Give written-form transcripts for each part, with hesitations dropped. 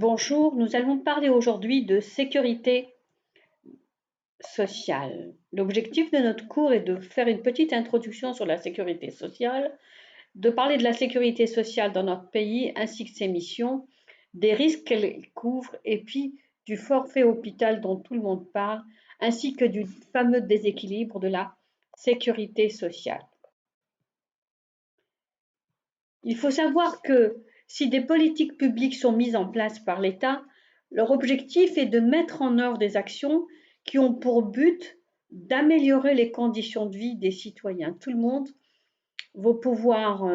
Bonjour, nous allons parler aujourd'hui de sécurité sociale. L'objectif de notre cours est de faire une petite introduction sur la sécurité sociale, de parler de la sécurité sociale dans notre pays ainsi que ses missions, des risques qu'elle couvre et puis du forfait hôpital dont tout le monde parle, ainsi que du fameux déséquilibre de la sécurité sociale. Il faut savoir que si des politiques publiques sont mises en place par l'État, leur objectif est de mettre en œuvre des actions qui ont pour but d'améliorer les conditions de vie des citoyens. Tout le monde va pouvoir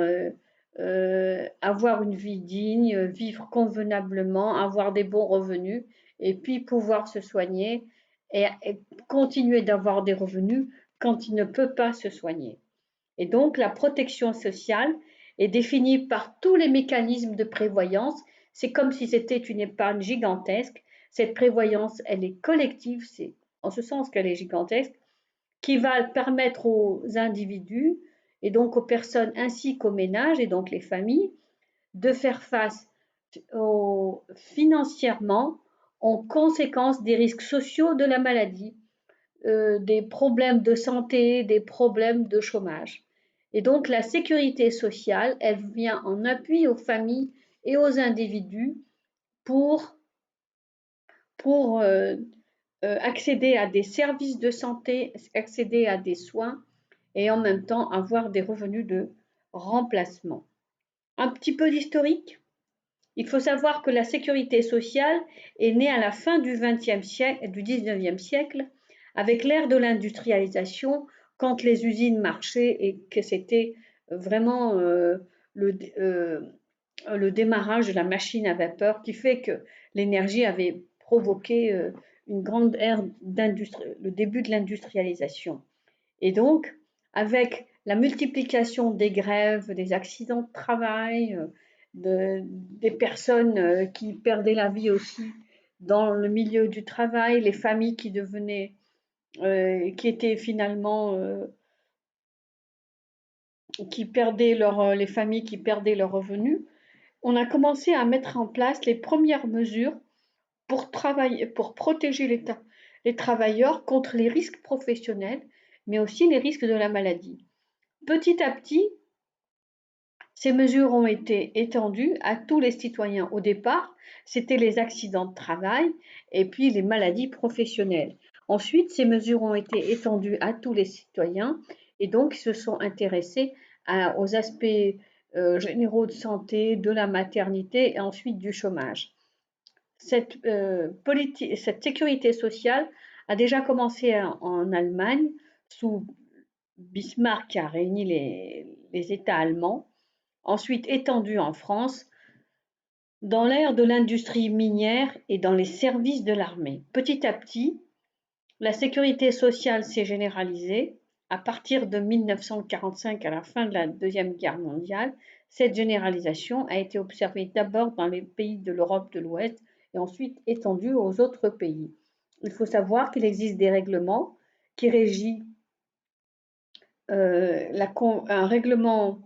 avoir une vie digne, vivre convenablement, avoir des bons revenus et puis pouvoir se soigner et continuer d'avoir des revenus quand il ne peut pas se soigner. Et donc, la protection sociale est définie par tous les mécanismes de prévoyance. C'est comme si c'était une épargne gigantesque. Cette prévoyance, elle est collective, c'est en ce sens qu'elle est gigantesque, qui va permettre aux individus et donc aux personnes ainsi qu'aux ménages et donc les familles de faire face financièrement aux conséquences des risques sociaux de la maladie, des problèmes de santé, des problèmes de chômage. Et donc la sécurité sociale, elle vient en appui aux familles et aux individus pour, pour accéder à des services de santé, accéder à des soins et en même temps avoir des revenus de remplacement. Un petit peu d'historique. Il faut savoir que la sécurité sociale est née à la fin du XXe siècle, du XIXe siècle, avec l'ère de l'industrialisation, quand les usines marchaient et que c'était vraiment le démarrage de la machine à vapeur qui fait que l'énergie avait provoqué une grande ère le début de l'industrialisation. Et donc, avec la multiplication des grèves, des accidents de travail, des personnes qui perdaient la vie aussi dans le milieu du travail, les familles qui devenaient, qui étaient finalement, les familles qui perdaient leurs revenus, on a commencé à mettre en place les premières mesures pour travailler, pour protéger les travailleurs contre les risques professionnels, mais aussi les risques de la maladie. Petit à petit, ces mesures ont été étendues à tous les citoyens. Au départ, c'était les accidents de travail et puis les maladies professionnelles. Ensuite, ces mesures ont été étendues à tous les citoyens et donc se sont intéressés aux aspects généraux de santé, de la maternité et ensuite du chômage. Cette sécurité sociale a déjà commencé en Allemagne sous Bismarck qui a réuni les États allemands, ensuite étendue en France, dans l'ère de l'industrie minière et dans les services de l'armée. Petit à petit, la sécurité sociale s'est généralisée. À partir de 1945, à la fin de la Deuxième Guerre mondiale, cette généralisation a été observée d'abord dans les pays de l'Europe de l'Ouest et ensuite étendue aux autres pays. Il faut savoir qu'il existe des règlements qui régissent un règlement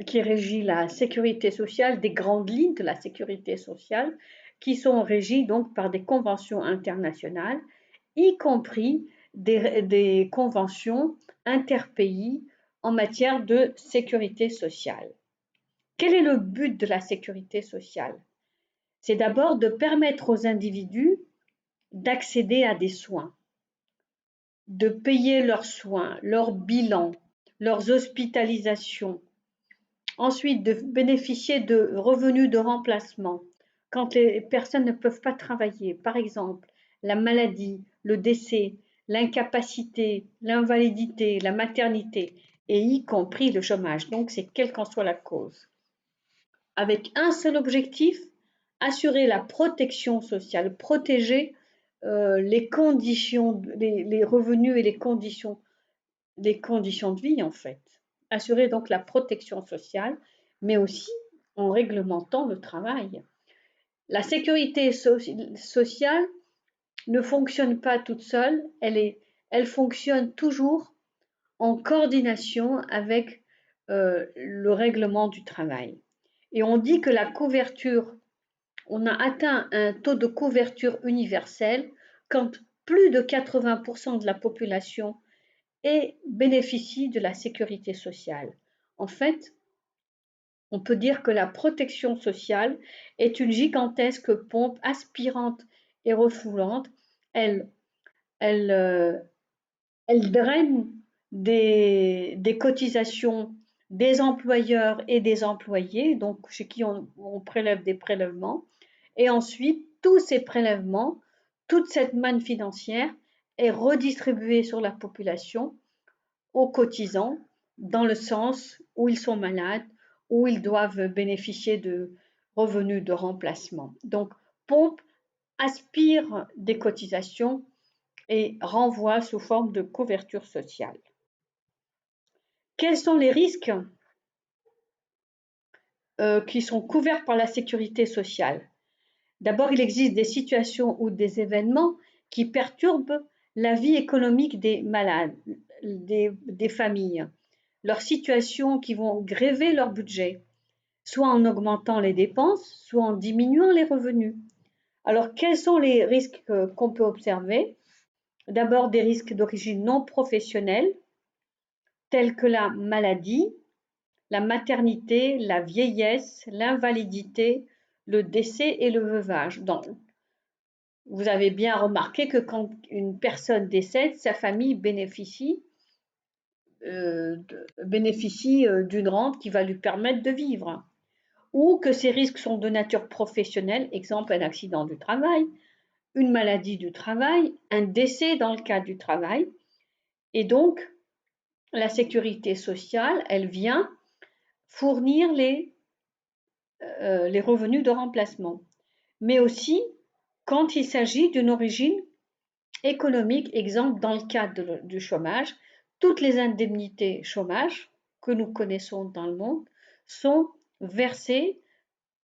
qui régit la sécurité sociale, des grandes lignes de la sécurité sociale, qui sont régies donc par des conventions internationales, y compris des conventions interpays en matière de sécurité sociale. Quel est le but de la sécurité sociale? C'est d'abord de permettre aux individus d'accéder à des soins, de payer leurs soins, leurs bilans, leurs hospitalisations, ensuite de bénéficier de revenus de remplacement quand les personnes ne peuvent pas travailler, par exemple la maladie, le décès, l'incapacité, l'invalidité, la maternité et y compris le chômage. Donc c'est quelle qu'en soit la cause. Avec un seul objectif, assurer la protection sociale, protéger les conditions, les revenus et les conditions de vie en fait. Assurer donc la protection sociale, mais aussi en réglementant le travail. La sécurité sociale ne fonctionne pas toute seule, elle fonctionne toujours en coordination avec le règlement du travail. Et on dit que la couverture On a atteint un taux de couverture universelle quand plus de 80% de la population bénéficie de la sécurité sociale. En fait, on peut dire que la protection sociale est une gigantesque pompe aspirante et refoulante. Elle, elle, euh, elle draine des cotisations des employeurs et des employés, donc chez qui on prélève des prélèvements. Et ensuite, tous ces prélèvements, toute cette manne financière est redistribuée sur la population, aux cotisants, dans le sens où ils sont malades, où ils doivent bénéficier de revenus de remplacement. Donc, pompe aspire des cotisations et renvoie sous forme de couverture sociale. Quels sont les risques qui sont couverts par la sécurité sociale? D'abord, il existe des situations ou des événements qui perturbent la vie économique des malades, des familles, leurs situations qui vont gréver leur budget, soit en augmentant les dépenses, soit en diminuant les revenus. Alors, quels sont les risques qu'on peut observer? D'abord, des risques d'origine non professionnelle, tels que la maladie, la maternité, la vieillesse, l'invalidité, le décès et le veuvage. Donc, vous avez bien remarqué que quand une personne décède, sa famille bénéficie d'une rente qui va lui permettre de vivre. Ou que ces risques sont de nature professionnelle, exemple un accident du travail, une maladie du travail, un décès dans le cadre du travail. Et donc, la sécurité sociale, elle vient fournir les revenus de remplacement. Mais aussi quand il s'agit d'une origine économique, exemple dans le cadre du chômage, toutes les indemnités chômage que nous connaissons dans le monde sont versées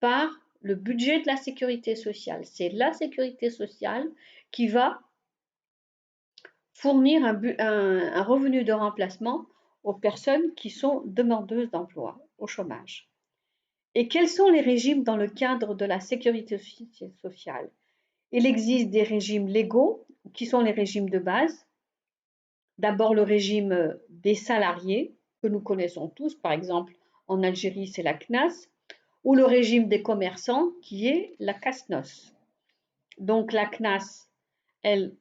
par le budget de la sécurité sociale. C'est la sécurité sociale qui va fournir un revenu de remplacement aux personnes qui sont demandeuses d'emploi, au chômage. Et quels sont les régimes dans le cadre de la sécurité sociale? Il existe des régimes légaux, qui sont les régimes de base. D'abord le régime des salariés, que nous connaissons tous, par exemple en Algérie c'est la CNAS, ou le régime des commerçants, qui est la CASNOS. Donc la CNAS, elle,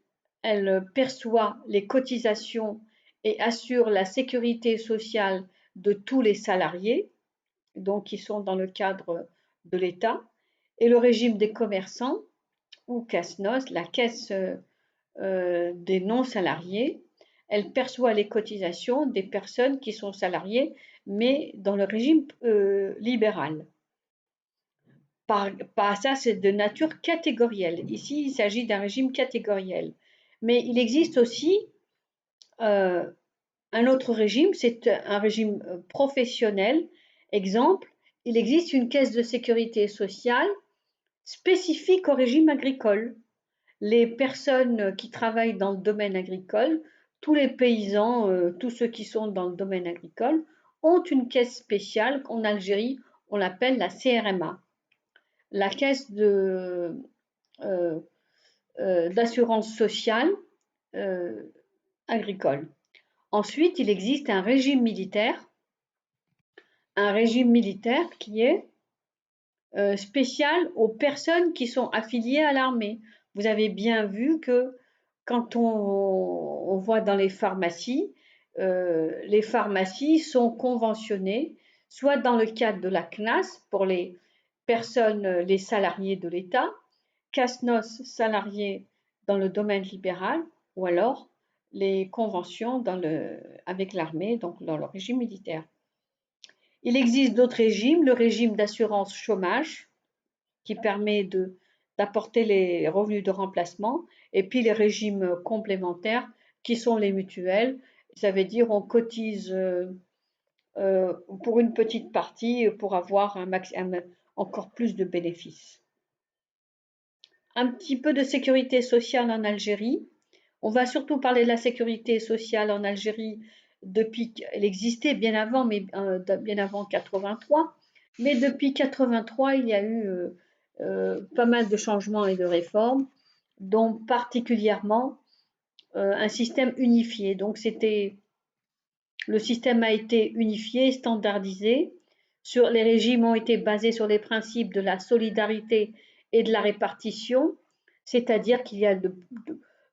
elle perçoit les cotisations et assure la sécurité sociale de tous les salariés, donc qui sont dans le cadre de l'État, et le régime des commerçants, ou CASNOS, la caisse des non-salariés, elle perçoit les cotisations des personnes qui sont salariées, mais dans le régime libéral. Ça, c'est de nature catégorielle. Ici, il s'agit d'un régime catégoriel. Mais il existe aussi euh, un autre régime, c'est un régime professionnel. Exemple, il existe une caisse de sécurité sociale spécifique au régime agricole. Les personnes qui travaillent dans le domaine agricole, tous les paysans, tous ceux qui sont dans le domaine agricole, ont une caisse spéciale qu'en Algérie, on l'appelle la CRMA, la caisse euh, d'assurance sociale euh, agricole. Ensuite, il existe un régime militaire qui est spécial aux personnes qui sont affiliées à l'armée. Vous avez bien vu que quand on voit dans les pharmacies sont conventionnées, soit dans le cadre de la CNAS pour les personnes, les salariés de l'État, CASNOS salariés dans le domaine libéral, ou alors les conventions avec l'armée, donc dans le régime militaire. Il existe d'autres régimes, le régime d'assurance chômage, qui permet d'apporter les revenus de remplacement, et puis les régimes complémentaires, qui sont les mutuelles. Ça veut dire on cotise pour une petite partie pour avoir encore plus de bénéfices. Un petit peu de sécurité sociale en Algérie. On va surtout parler de la sécurité sociale en Algérie depuis qu'elle existait bien avant, mais bien avant 83. Mais depuis 83, il y a eu pas mal de changements et de réformes, dont particulièrement un système unifié. Donc le système a été unifié, standardisé. Les régimes ont été basés sur les principes de la solidarité et de la répartition, c'est-à-dire qu'il y a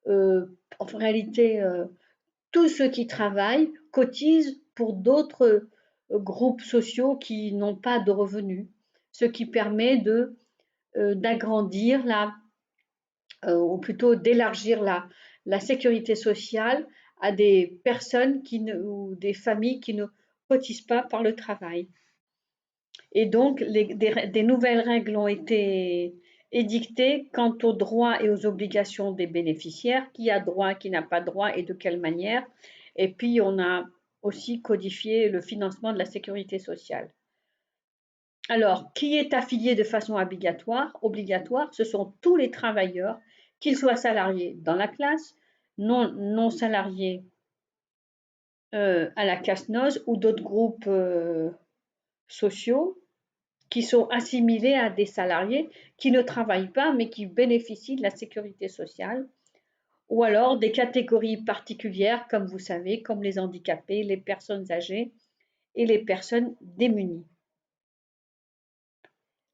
en réalité tous ceux qui travaillent cotisent pour d'autres groupes sociaux qui n'ont pas de revenus, ce qui permet d'agrandir ou plutôt d'élargir la sécurité sociale à des personnes ou des familles qui ne cotisent pas par le travail. Et donc, des nouvelles règles ont été édictées quant aux droits et aux obligations des bénéficiaires, qui a droit, qui n'a pas droit et de quelle manière. Et puis, on a aussi codifié le financement de la sécurité sociale. Alors, qui est affilié de façon obligatoire, ce sont tous les travailleurs, qu'ils soient salariés dans la classe, non salariés à la CASNOS ou d'autres groupes sociaux qui sont assimilés à des salariés qui ne travaillent pas mais qui bénéficient de la sécurité sociale, ou alors des catégories particulières, comme vous savez, comme les handicapés, les personnes âgées et les personnes démunies.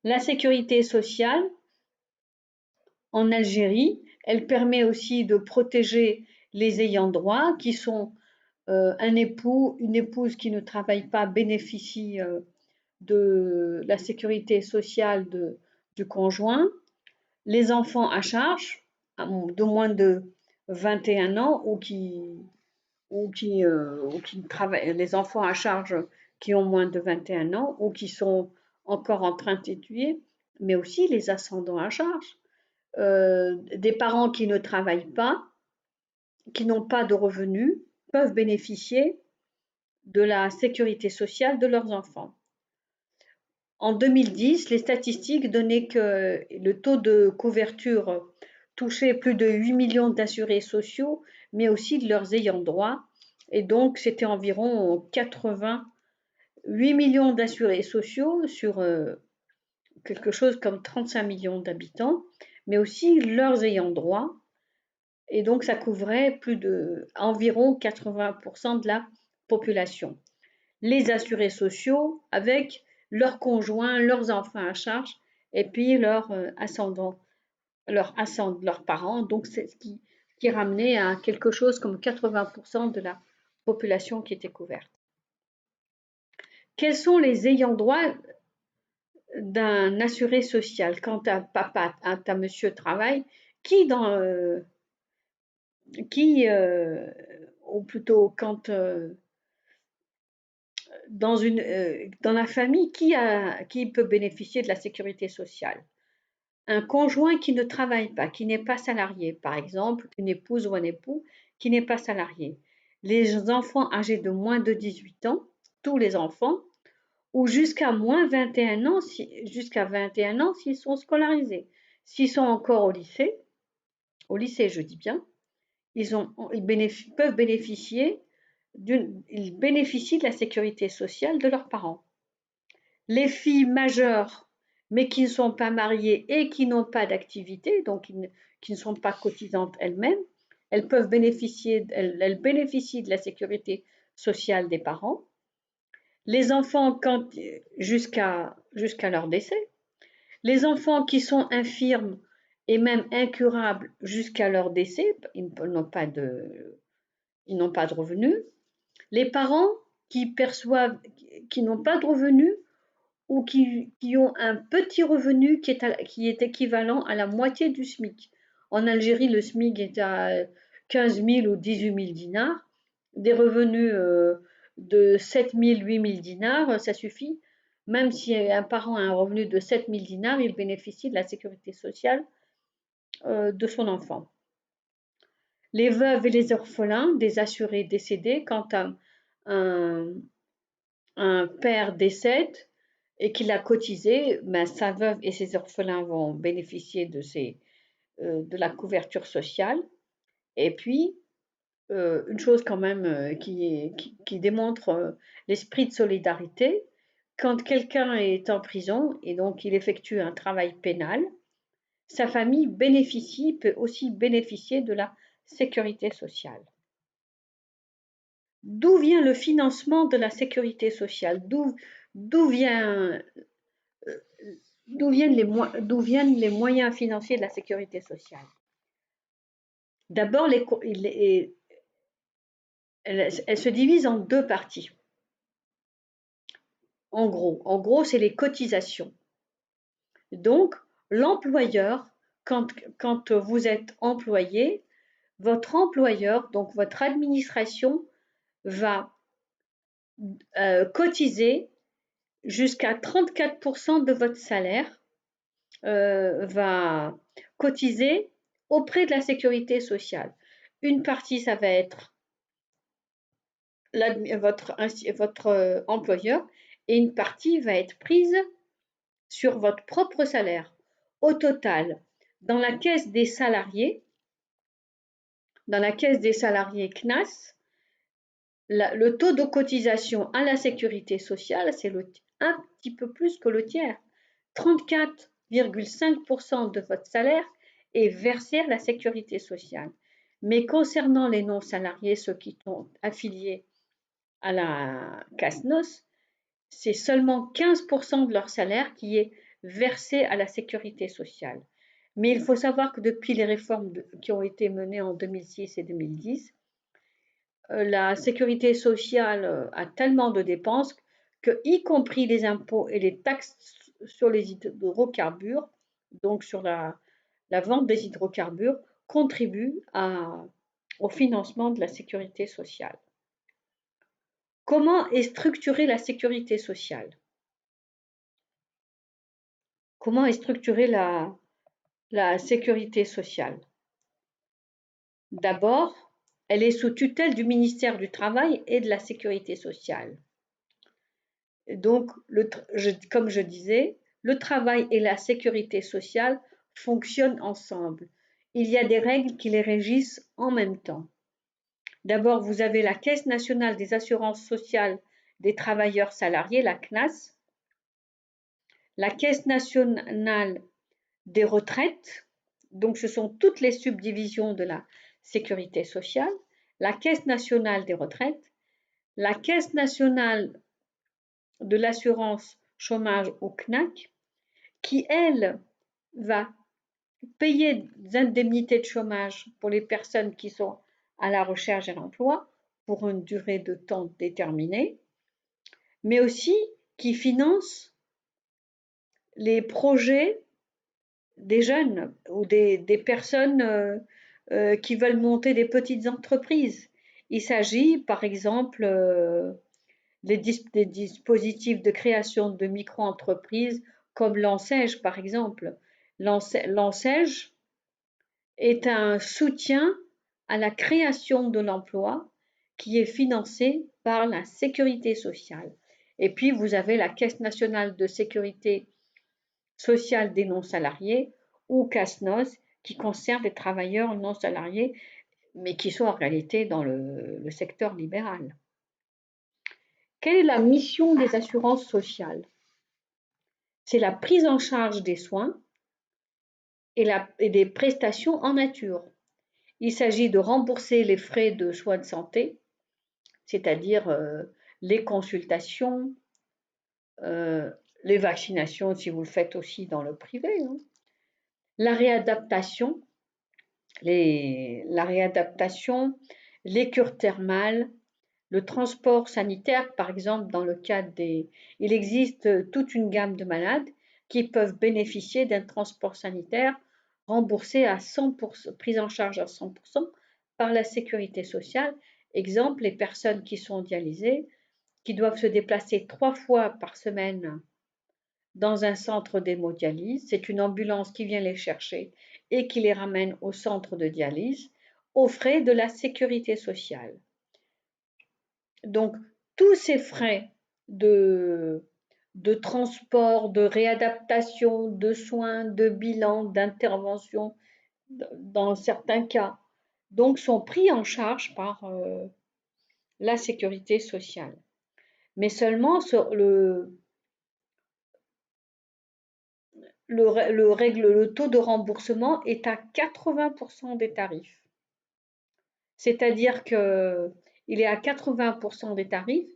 La sécurité sociale, en Algérie, elle permet aussi de protéger les ayants droit, qui sont un époux, une épouse qui ne travaille pas bénéficie de la sécurité sociale du conjoint, les enfants à charge de moins de 21 ans ou qui travaillent, les enfants à charge qui ont moins de 21 ans ou qui sont encore en train d'étudier, mais aussi les ascendants à charge, des parents qui ne travaillent pas, qui n'ont pas de revenus, peuvent bénéficier de la sécurité sociale de leurs enfants. En 2010, les statistiques donnaient que le taux de couverture touchait plus de 8 millions d'assurés sociaux, mais aussi de leurs ayants droit. Et donc, c'était environ 88 millions d'assurés sociaux sur quelque chose comme 35 millions d'habitants, mais aussi leurs ayants droit. Et donc, ça couvrait environ 80% de la population. Les assurés sociaux avec leurs conjoints, leurs enfants à charge et puis leurs ascendants, leurs parents. Donc, c'est ce qui ramenait à quelque chose comme 80% de la population qui était couverte. Quels sont les ayants droit d'un assuré social? Quand un papa, un monsieur travaille, qui ou plutôt quand dans la famille, qui peut bénéficier de la sécurité sociale? Un conjoint qui ne travaille pas, qui n'est pas salarié, par exemple, une épouse ou un époux qui n'est pas salarié. Les enfants âgés de moins de 18 ans, tous les enfants, ou jusqu'à moins 21 ans, jusqu'à 21 ans s'ils sont scolarisés. S'ils sont encore au lycée je dis bien, peuvent bénéficier ils bénéficient de la sécurité sociale de leurs parents. Les filles majeures, mais qui ne sont pas mariées et qui n'ont pas d'activité, donc qui ne sont pas cotisantes elles-mêmes, elles bénéficient de la sécurité sociale des parents. Les enfants jusqu'à leur décès. Les enfants qui sont infirmes et même incurables jusqu'à leur décès, ils n'ont pas de revenus. Les parents qui n'ont pas de revenus ou qui ont un petit revenu qui est équivalent à la moitié du SMIC. En Algérie, le SMIC est à 15 000 ou 18 000 dinars. Des revenus de 7 000, 8 000 dinars, ça suffit. Même si un parent a un revenu de 7 000 dinars, il bénéficie de la sécurité sociale de son enfant. Les veuves et les orphelins des assurés décédés, quand un père décède et qu'il a cotisé, ben, sa veuve et ses orphelins vont bénéficier de la couverture sociale. Et puis, une chose quand même qui démontre l'esprit de solidarité, quand quelqu'un est en prison et donc il effectue un travail pénal, sa famille peut aussi bénéficier de la sécurité sociale. D'où vient le financement de la sécurité sociale? D'où vient, euh, d'où viennent les moyens financiers de la sécurité sociale? D'abord, elle se divise en deux parties. En gros, c'est les cotisations. Donc, l'employeur, quand vous êtes employé, votre employeur, donc votre administration, va cotiser jusqu'à 34% de votre salaire, va cotiser auprès de la sécurité sociale. Une partie, ça va être votre employeur et une partie va être prise sur votre propre salaire. Au total, dans la caisse des salariés CNAS, le taux de cotisation à la sécurité sociale, c'est un petit peu plus que le tiers. 34,5% de votre salaire est versé à la sécurité sociale. Mais concernant les non-salariés, ceux qui sont affiliés à la CASNOS, c'est seulement 15% de leur salaire qui est versé à la sécurité sociale. Mais il faut savoir que depuis les réformes qui ont été menées en 2006 et 2010, la sécurité sociale a tellement de dépenses que, y compris les impôts et les taxes sur les hydrocarbures, donc sur la vente des hydrocarbures, contribuent au financement de la sécurité sociale. Comment est structurée la sécurité sociale? Comment est structurée la sécurité sociale? D'abord, elle est sous tutelle du ministère du Travail et de la Sécurité sociale. Donc, comme je disais, le travail et la sécurité sociale fonctionnent ensemble. Il y a des règles qui les régissent en même temps. D'abord, vous avez la Caisse nationale des assurances sociales des travailleurs salariés, la CNAS, la Caisse nationale des retraites, donc ce sont toutes les subdivisions de la sécurité sociale, la Caisse nationale des retraites, la Caisse nationale de l'assurance chômage au CNAC, qui, elle, va payer des indemnités de chômage pour les personnes qui sont à la recherche d'un emploi pour une durée de temps déterminée, mais aussi qui finance les projets des jeunes ou des personnes qui veulent monter des petites entreprises. Il s'agit, par exemple, des dispositifs de création de micro-entreprises comme l'Ansège, par exemple. L'Ansège est un soutien à la création de l'emploi qui est financé par la sécurité sociale. Et puis, vous avez la Caisse nationale de sécurité sociale des non-salariés ou CASNOS qui concerne les travailleurs non salariés mais qui sont en réalité dans le secteur libéral. Quelle est la mission des assurances sociales? C'est la prise en charge des soins et des prestations en nature. Il s'agit de rembourser les frais de soins de santé, c'est-à-dire les consultations, les vaccinations si vous le faites aussi dans le privé, hein. La réadaptation, les cures thermales, le transport sanitaire, par exemple, dans le cadre il existe toute une gamme de malades qui peuvent bénéficier d'un transport sanitaire remboursé à 100%, pris en charge à 100% par la sécurité sociale. Exemple, les personnes qui sont dialysées, qui doivent se déplacer 3 fois par semaine dans un centre d'hémodialyse. C'est une ambulance qui vient les chercher et qui les ramène au centre de dialyse aux frais de la sécurité sociale. Donc, tous ces frais de transport, de réadaptation, de soins, de bilan, d'intervention, dans certains cas, donc sont pris en charge par la sécurité sociale. Mais seulement le taux de remboursement est à 80% des tarifs. C'est-à-dire qu'il est à 80% des tarifs,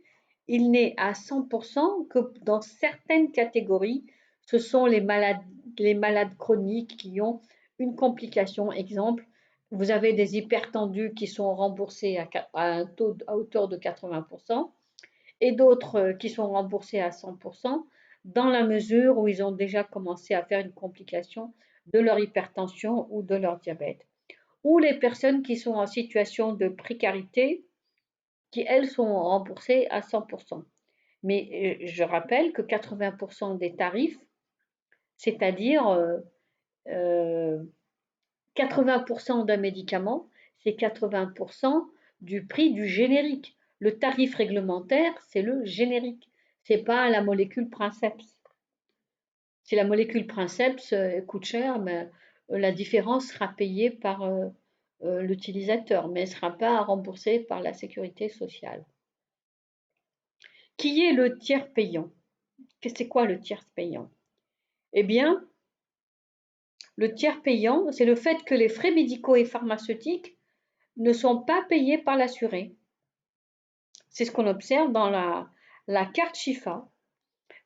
il n'est à 100% que dans certaines catégories. Ce sont les malades chroniques qui ont une complication. Exemple, vous avez des hypertendus qui sont remboursés à un taux à hauteur de 80% et d'autres qui sont remboursés à 100% dans la mesure où ils ont déjà commencé à faire une complication de leur hypertension ou de leur diabète. Ou les personnes qui sont en situation de précarité, qui elles sont remboursées à 100%. Mais je rappelle que 80% des tarifs, c'est-à-dire 80% d'un médicament, c'est 80% du prix du générique. Le tarif réglementaire, c'est le générique. C'est pas la molécule princeps. Si la molécule princeps coûte cher, mais la différence sera payée par l'utilisateur, mais elle ne sera pas remboursée par la sécurité sociale. Qui est le tiers payant? C'est quoi le tiers payant? Eh bien, le tiers payant, c'est le fait que les frais médicaux et pharmaceutiques ne sont pas payés par l'assuré. C'est ce qu'on observe dans la carte Chifa.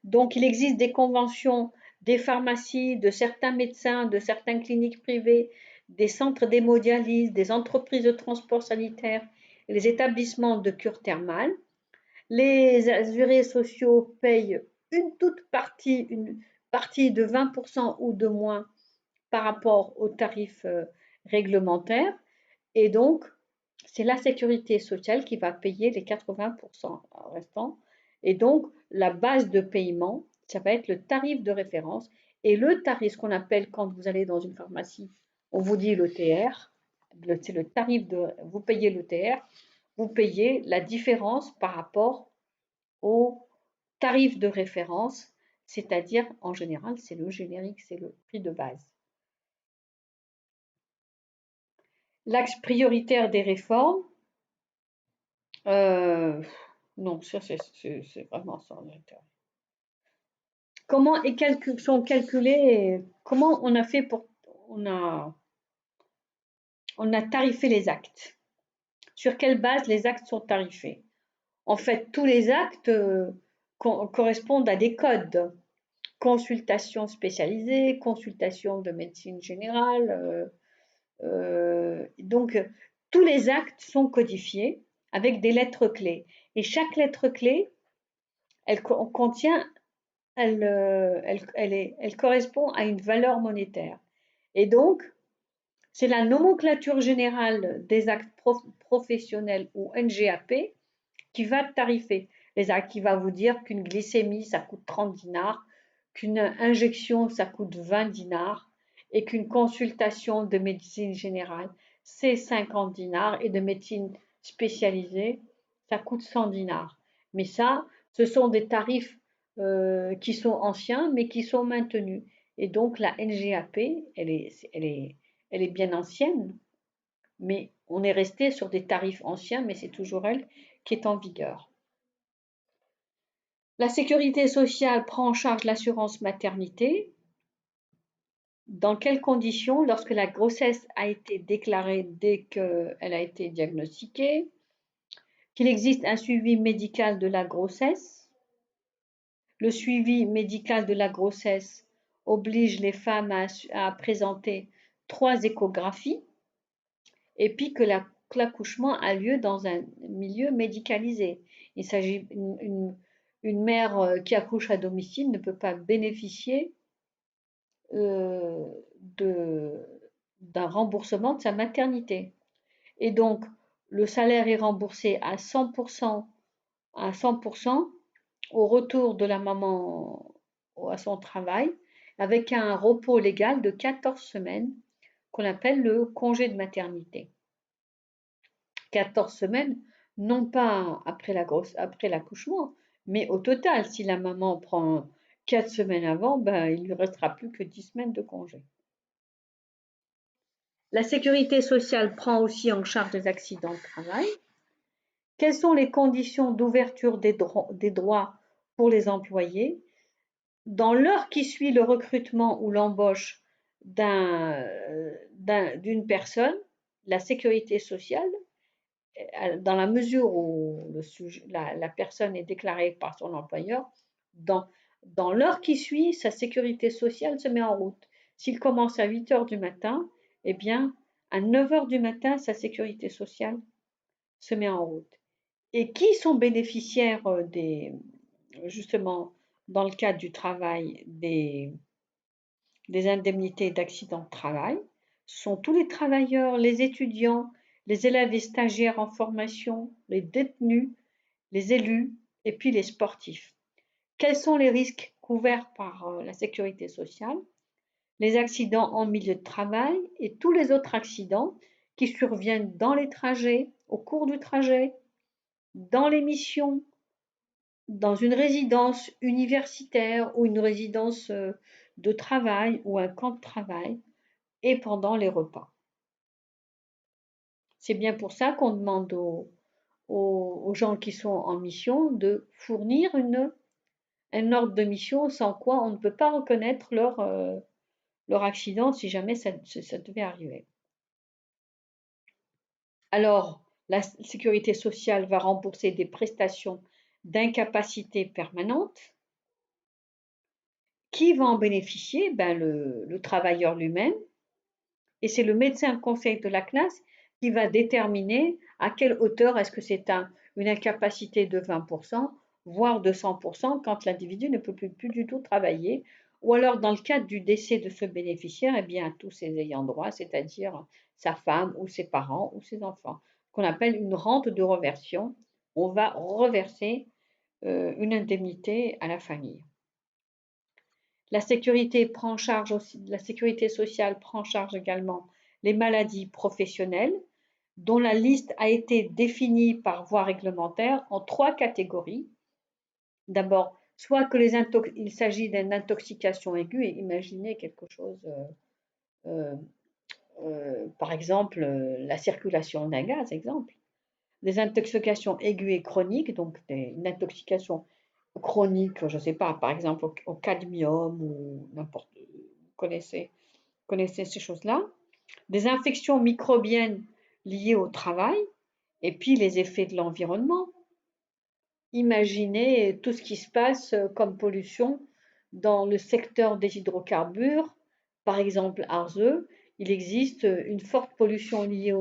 Donc, il existe des conventions des pharmacies, de certains médecins, de certaines cliniques privées, des centres d'hémodialyse, des entreprises de transport sanitaire, les établissements de cure thermale. Les assurés sociaux payent une partie de 20% ou de moins par rapport aux tarifs réglementaires. Et donc, c'est la sécurité sociale qui va payer les 80% restants. Et donc, la base de paiement, ça va être le tarif de référence. Et le tarif, ce qu'on appelle quand vous allez dans une pharmacie, on vous dit l'ETR, c'est le tarif de, vous payez l'ETR, vous payez la différence par rapport au tarif de référence, c'est-à-dire en général, c'est le générique, c'est le prix de base. L'axe prioritaire des réformes, non, ça c'est vraiment sans intérêt. Comment sont calculés, comment on a fait pour, on a tarifé les actes? Sur quelle base les actes sont tarifés? En fait, tous les actes correspondent à des codes. Consultation spécialisée, consultation de médecine générale. Donc, tous les actes sont codifiés avec des lettres clés. Et chaque lettre clé, elle contient, elle correspond à une valeur monétaire. Et donc, c'est la nomenclature générale des actes professionnels ou NGAP qui va tarifer les actes, qui va vous dire qu'une glycémie, ça coûte 30 dinars, qu'une injection, ça coûte 20 dinars, et qu'une consultation de médecine générale, c'est 50 dinars, et de médecine spécialisée, ça coûte 100 dinars. Mais ça, ce sont des tarifs qui sont anciens, mais qui sont maintenus. Et donc la NGAP, elle est bien ancienne, mais on est resté sur des tarifs anciens, mais c'est toujours elle qui est en vigueur. La sécurité sociale prend en charge l'assurance maternité. Dans quelles conditions? Lorsque la grossesse a été déclarée dès qu'elle a été diagnostiquée, qu'il existe un suivi médical de la grossesse. Le suivi médical de la grossesse oblige les femmes à présenter 3 échographies et puis que l'accouchement a lieu dans un milieu médicalisé. Il s'agit une mère qui accouche à domicile ne peut pas bénéficier euh, d'un remboursement de sa maternité. Et donc, le salaire est remboursé à 100%, à 100% au retour de la maman à son travail, avec un repos légal de 14 semaines qu'on appelle le congé de maternité. 14 semaines, non pas après l'accouchement, mais au total, si la maman prend 4 semaines avant, ben, il lui restera plus que 10 semaines de congé. La sécurité sociale prend aussi en charge les accidents de travail. Quelles sont les conditions d'ouverture des droits pour les employés? dans l'heure qui suit le recrutement ou l'embauche d'une personne, la sécurité sociale, dans la mesure où la personne est déclarée par son employeur, dans, dans l'heure qui suit, sa sécurité sociale se met en route. S'il commence à 8 heures du matin, eh bien, à 9 heures du matin, sa sécurité sociale se met en route. Et qui sont bénéficiaires justement, dans le cadre du travail, des indemnités d'accident de travail? Ce sont tous les travailleurs, les étudiants, les élèves et stagiaires en formation, les détenus, les élus et puis les sportifs. Quels sont les risques couverts par la sécurité sociale? Les accidents en milieu de travail et tous les autres accidents qui surviennent dans les trajets, au cours du trajet, dans les missions, dans une résidence universitaire ou une résidence de travail ou un camp de travail et pendant les repas. C'est bien pour ça qu'on demande aux gens qui sont en mission de fournir un ordre de mission sans quoi on ne peut pas reconnaître leur accident si jamais ça devait arriver. Alors, la sécurité sociale va rembourser des prestations d'incapacité permanente. Qui va en bénéficier? Ben, le travailleur lui-même. Et c'est le médecin conseil de la classe qui va déterminer à quelle hauteur est-ce que c'est une incapacité de 20%, voire de 100% quand l'individu ne peut plus du tout travailler. Ou alors, dans le cadre du décès de ce bénéficiaire, eh bien, tous ses ayants droit, c'est-à-dire sa femme ou ses parents ou ses enfants, qu'on appelle une rente de reversion. On va reverser une indemnité à la famille. La sécurité sociale prend en charge également les maladies professionnelles, dont la liste a été définie par voie réglementaire en 3 catégories. D'abord, soit que il s'agit d'une intoxication aiguë, et imaginez quelque chose, par exemple, la circulation d'un gaz, exemple. Des intoxications aiguës et chroniques, donc une intoxication chronique, je ne sais pas, par exemple au cadmium ou n'importe, connaissez ces choses-là. Des infections microbiennes liées au travail et puis les effets de l'environnement. Imaginez tout ce qui se passe comme pollution dans le secteur des hydrocarbures. Par exemple, Arzeux, il existe une forte pollution liée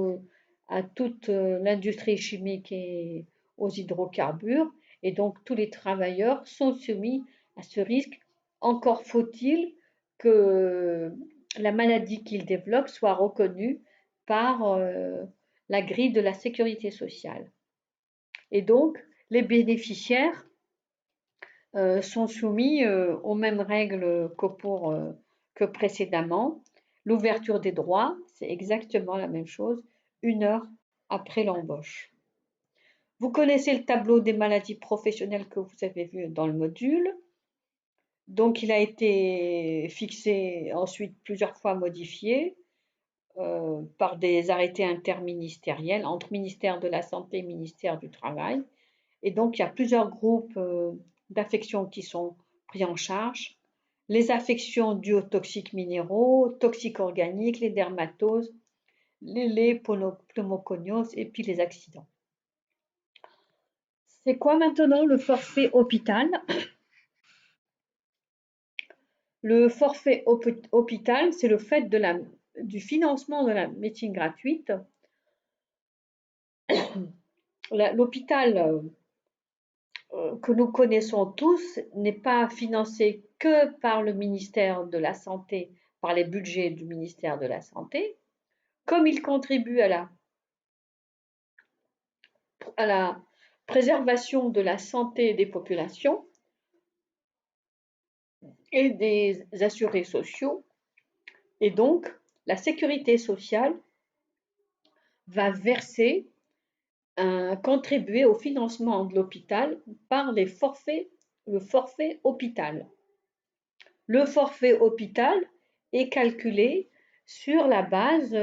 à toute l'industrie chimique et aux hydrocarbures. Et donc, tous les travailleurs sont soumis à ce risque. Encore faut-il que la maladie qu'ils développent soit reconnue par la grille de la sécurité sociale. Et donc, les bénéficiaires sont soumis aux mêmes règles que précédemment. L'ouverture des droits, c'est exactement la même chose, 1 heure après l'embauche. Vous connaissez le tableau des maladies professionnelles que vous avez vu dans le module. Donc, il a été fixé ensuite plusieurs fois modifié par des arrêtés interministériels entre ministère de la Santé et ministère du Travail. Et donc, il y a plusieurs groupes d'affections qui sont pris en charge. Les affections dues aux toxiques minéraux, toxiques organiques, les dermatoses, les pneumoconioses et puis les accidents. C'est quoi maintenant le forfait hôpital? Le forfait hôpital, c'est le fait du financement de la médecine gratuite. L'hôpital que nous connaissons tous n'est pas financé que par le ministère de la Santé, par les budgets du ministère de la Santé, comme il contribue à la préservation de la santé des populations et des assurés sociaux. Et donc, la sécurité sociale va contribuer au financement de l'hôpital par le forfait hôpital. Le forfait hôpital est calculé sur la base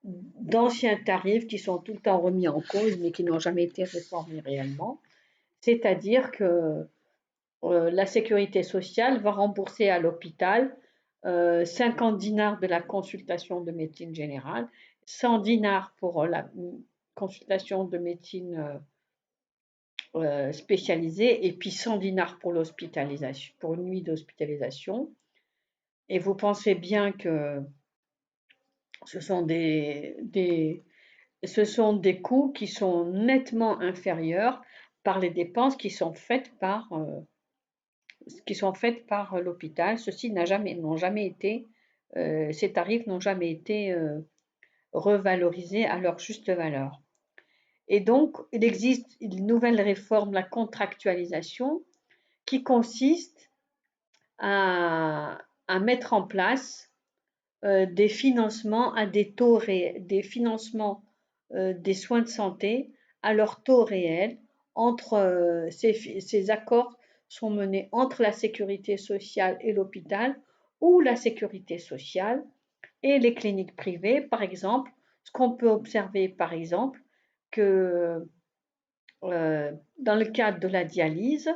d'anciens tarifs qui sont tout le temps remis en cause mais qui n'ont jamais été réformés réellement. C'est-à-dire que la sécurité sociale va rembourser à l'hôpital 50 dinars de la consultation de médecine générale, 100 dinars pour la consultation de médecine spécialisée et puis 100 dinars pour l'hospitalisation, pour une nuit d'hospitalisation. Et vous pensez bien que ce sont ce sont des coûts qui sont nettement inférieurs par les dépenses qui sont faites par l'hôpital. Ceux-ci n'ont jamais été, ces tarifs n'ont jamais été revalorisés à leur juste valeur. Et donc, il existe une nouvelle réforme, la contractualisation, qui consiste à mettre en place des financements à des taux réels, des financements des soins de santé à leur taux réel. Ces accords sont menés entre la sécurité sociale et l'hôpital ou la sécurité sociale et les cliniques privées. Par exemple, ce qu'on peut observer, par exemple, que dans le cadre de la dialyse,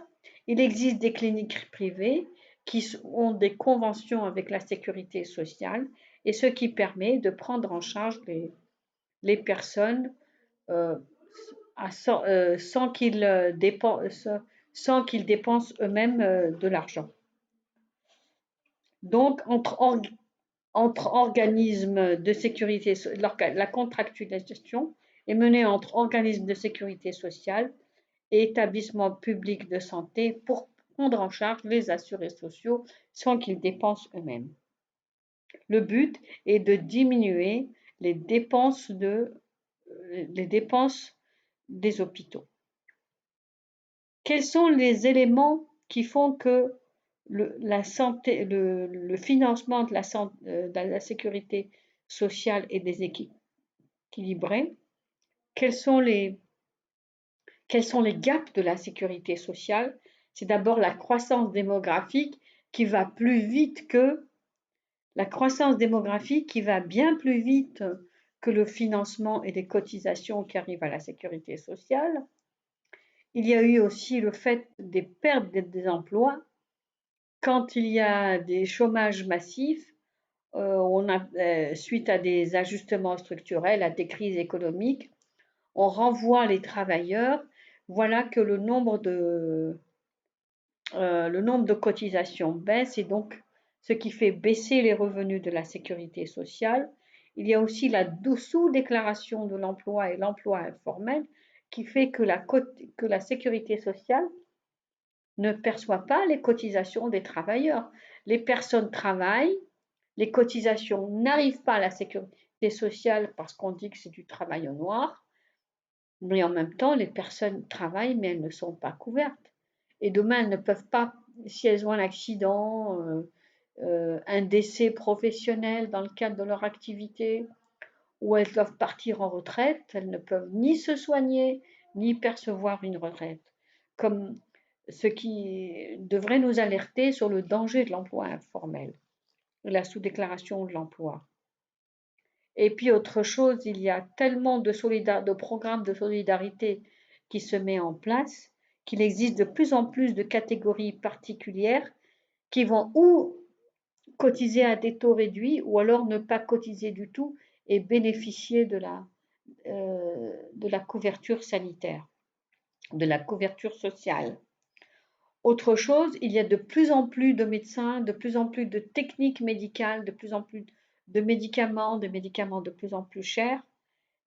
il existe des cliniques privées qui ont des conventions avec la sécurité sociale et ce qui permet de prendre en charge les personnes euh, sans qu'ils dépensent eux-mêmes de l'argent. Donc, entre organismes de sécurité, la contractualisation est menée entre organismes de sécurité sociale et établissements publics de santé pour prendre en charge les assurés sociaux sans qu'ils dépensent eux-mêmes. Le but est de diminuer les dépenses des hôpitaux. Quels sont les éléments qui font que la santé, le financement de la sécurité sociale est déséquilibré? Quels sont les gaps de la sécurité sociale? C'est d'abord la croissance démographique qui va plus vite que la croissance démographique qui va bien plus vite que le financement et les cotisations qui arrivent à la sécurité sociale. Il y a eu aussi le fait des pertes des emplois. Quand il y a des chômages massifs, suite à des ajustements structurels, à des crises économiques, on renvoie les travailleurs. Voilà que le nombre de cotisations baisse et donc ce qui fait baisser les revenus de la sécurité sociale. Il y a aussi la sous-déclaration de l'emploi et l'emploi informel qui fait que la sécurité sociale ne perçoit pas les cotisations des travailleurs. Les personnes travaillent, les cotisations n'arrivent pas à la sécurité sociale parce qu'on dit que c'est du travail au noir, mais en même temps, les personnes travaillent, mais elles ne sont pas couvertes. Et demain, elles ne peuvent pas, si elles ont un accident, un décès professionnel dans le cadre de leur activité, ou elles doivent partir en retraite, elles ne peuvent ni se soigner, ni percevoir une retraite. Comme ce qui devrait nous alerter sur le danger de l'emploi informel, de la sous-déclaration de l'emploi. Et puis autre chose, il y a tellement de programmes de solidarité qui se met en place qu'il existe de plus en plus de catégories particulières qui vont ou cotiser à des taux réduits ou alors ne pas cotiser du tout et bénéficier de la couverture sanitaire, de la couverture sociale. Autre chose, il y a de plus en plus de médecins, de plus en plus de techniques médicales, de plus en plus de médicaments de plus en plus chers,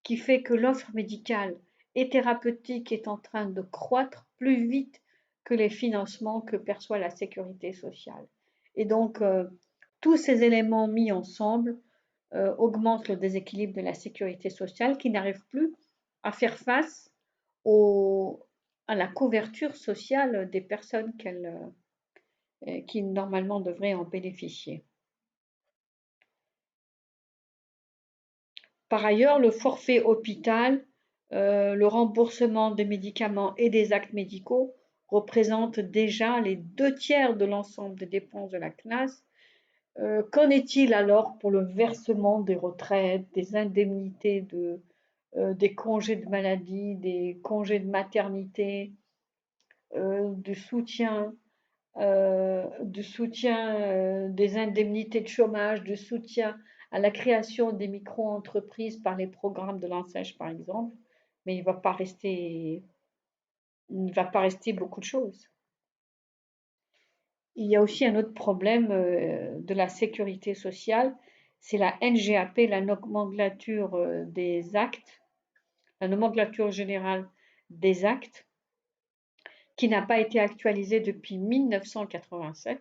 qui fait que l'offre médicale et thérapeutique est en train de croître plus vite que les financements que perçoit la sécurité sociale. Et donc, tous ces éléments mis ensemble augmentent le déséquilibre de la sécurité sociale qui n'arrive plus à faire face à la couverture sociale des personnes qui normalement devraient en bénéficier. Par ailleurs, le forfait hôpital, le remboursement des médicaments et des actes médicaux représente déjà les 2 tiers de l'ensemble des dépenses de la CNAS. Qu'en est-il alors pour le versement des retraites, des indemnités, des congés de maladie, des congés de maternité, du soutien de soutien des indemnités de chômage, de soutien à la création des micro-entreprises par les programmes de l'ANSES, par exemple, mais il ne va pas rester beaucoup de choses. Il y a aussi un autre problème de la sécurité sociale, c'est la NGAP, la nomenclature des actes, la nomenclature générale des actes, qui n'a pas été actualisée depuis 1987.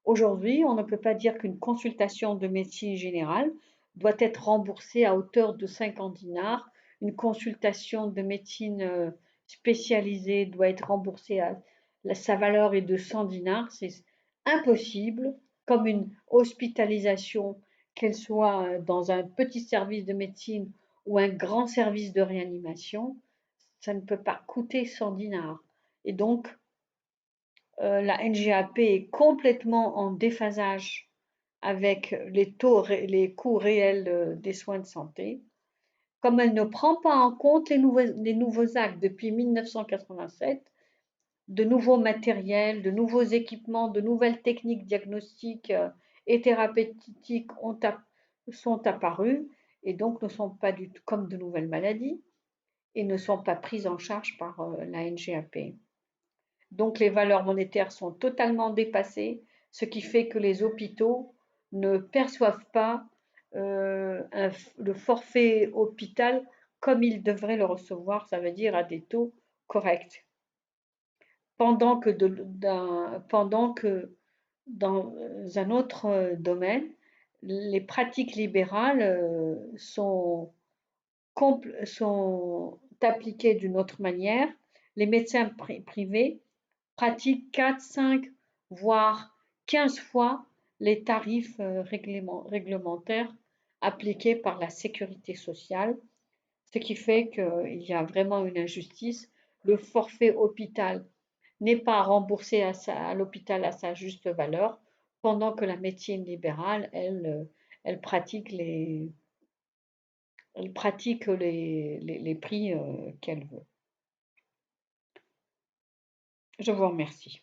Aujourd'hui, on ne peut pas dire qu'une consultation de médecine générale doit être remboursée à hauteur de 50 dinars. Une consultation de médecine spécialisée doit être remboursée sa valeur est de 100 dinars. C'est impossible, comme une hospitalisation, qu'elle soit dans un petit service de médecine ou un grand service de réanimation, ça ne peut pas coûter 100 dinars. Et donc, la NGAP est complètement en déphasage avec les coûts réels des soins de santé. Comme elle ne prend pas en compte les nouveaux actes depuis 1987, de nouveaux matériels, de nouveaux équipements, de nouvelles techniques diagnostiques et thérapeutiques sont apparues et donc ne sont pas du tout comme de nouvelles maladies et ne sont pas prises en charge par la NGAP. Donc les valeurs monétaires sont totalement dépassées, ce qui fait que les hôpitaux ne perçoivent pas le forfait hôpital comme ils devraient le recevoir, ça veut dire à des taux corrects. Pendant que dans un autre domaine, les pratiques libérales sont appliquées d'une autre manière. Les médecins privés pratiquent 4, 5, voire 15 fois les tarifs réglementaires appliqués par la sécurité sociale, ce qui fait qu'il y a vraiment une injustice. Le forfait hôpital n'est pas remboursé à l'hôpital à sa juste valeur, pendant que la médecine libérale, elle pratique les prix qu'elle veut. Je vous remercie.